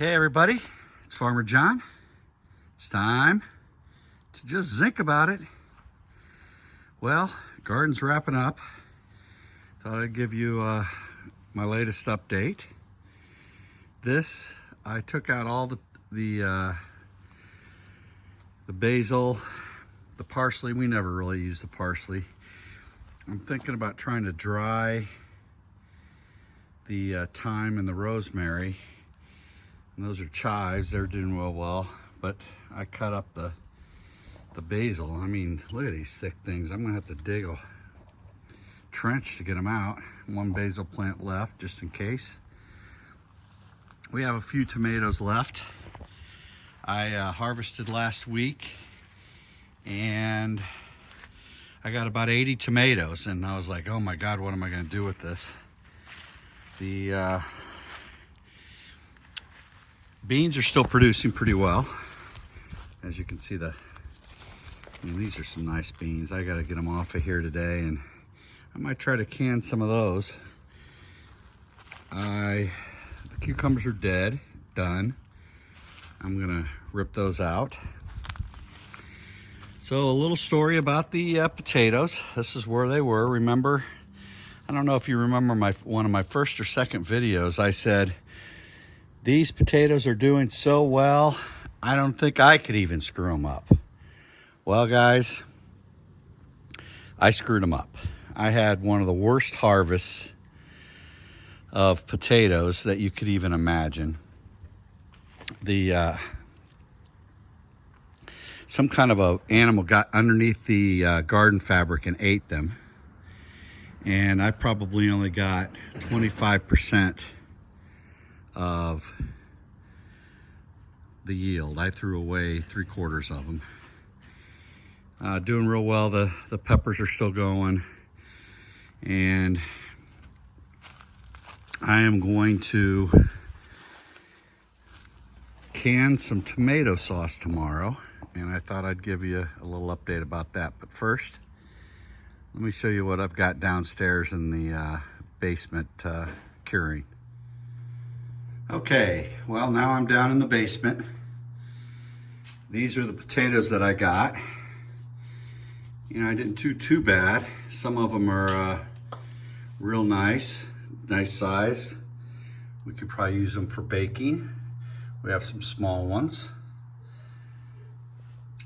Hey everybody, it's Farmer John. It's time to just think about it. Well, garden's wrapping up. Thought I'd give you my latest update. I took out all the basil, the parsley. We never really use the parsley. I'm thinking about trying to dry the thyme and the rosemary. And those are chives, they're doing well, but I cut up the basil. I mean, look at these thick things. I'm gonna have to dig a trench to get them out. One basil plant left, just in case. We have a few tomatoes left. I harvested last week, and I got about 80 tomatoes, and I was like, oh my God, what am I gonna do with this? The beans are still producing pretty well. As you can see, these are some nice beans. I gotta get them off of here today, and I might try to can some of those. The cucumbers are done. I'm gonna rip those out. So a little story about the potatoes. This is where they were. Remember, I don't know if you remember one of my first or second videos, I said, these potatoes are doing so well, I don't think I could even screw them up. Well, guys, I screwed them up. I had one of the worst harvests of potatoes that you could even imagine. Some kind of a animal got underneath the garden fabric and ate them. And I probably only got 25% of the yield. I threw away 3/4 of them. Doing real well. The peppers are still going, and I am going to can some tomato sauce tomorrow, and I thought I'd give you a little update about that. But first, let me show you what I've got downstairs in the basement curing. Okay, well, now I'm down in the basement. These are the potatoes that I got. You know, I didn't do too bad. Some of them are real nice size. We could probably use them for baking. We have some small ones.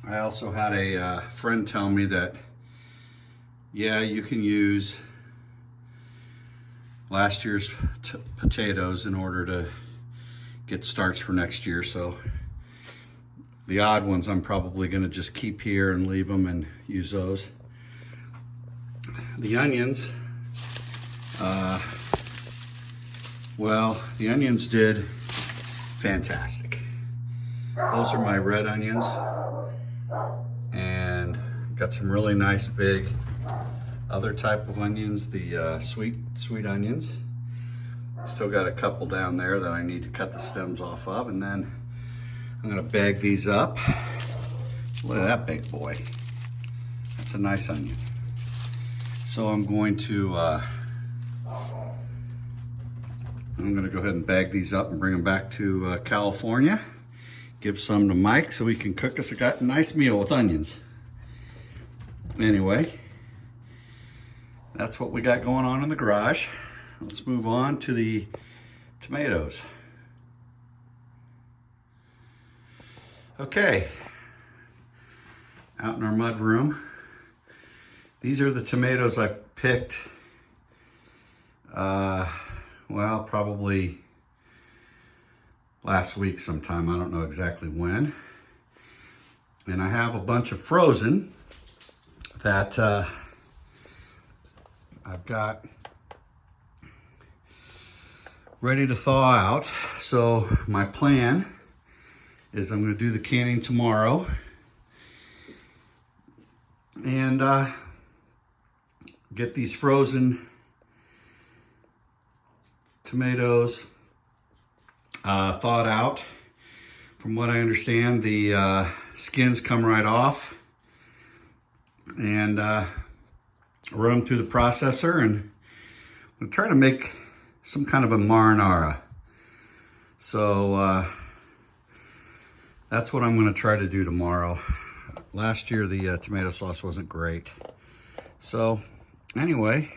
I also had a friend tell me that, yeah, you can use last year's potatoes in order to get starts for next year. So the odd ones I'm probably gonna just keep here and leave them and use those. The onions, well, the onions did fantastic. Those are my red onions, and got some really nice big other type of onions, the sweet onions. Still got a couple down there that I need to cut the stems off of, and then I'm gonna bag these up. Look at that big boy. That's a nice onion. So I'm going to go ahead and bag these up and bring them back to California. Give some to Mike so he can cook us a nice meal with onions. Anyway, that's what we got going on in the garage. Let's move on to the tomatoes. Okay, out in our mud room. These are the tomatoes I picked, well, probably last week sometime. I don't know exactly when. And I have a bunch of frozen that I've got ready to thaw out. So my plan is I'm going to do the canning tomorrow, and get these frozen tomatoes thawed out. From what I understand, the skins come right off, and run them through the processor, and I'm going to try to make some kind of a marinara. So That's what I'm going to try to do tomorrow. Last year, the tomato sauce wasn't great. So, anyway,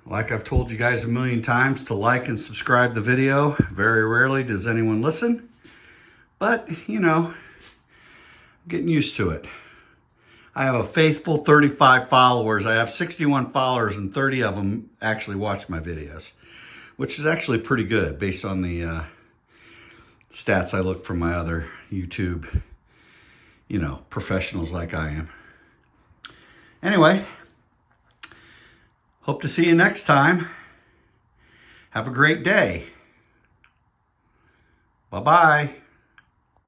like I've told you guys a million times, to like and subscribe the video. Very rarely does anyone listen. But, you know, I'm getting used to it. I have a faithful 35 followers. I have 61 followers, and 30 of them actually watch my videos, which is actually pretty good based on the stats I look from my other YouTube, you know, professionals like I am. Anyway, hope to see you next time. Have a great day. Bye-bye.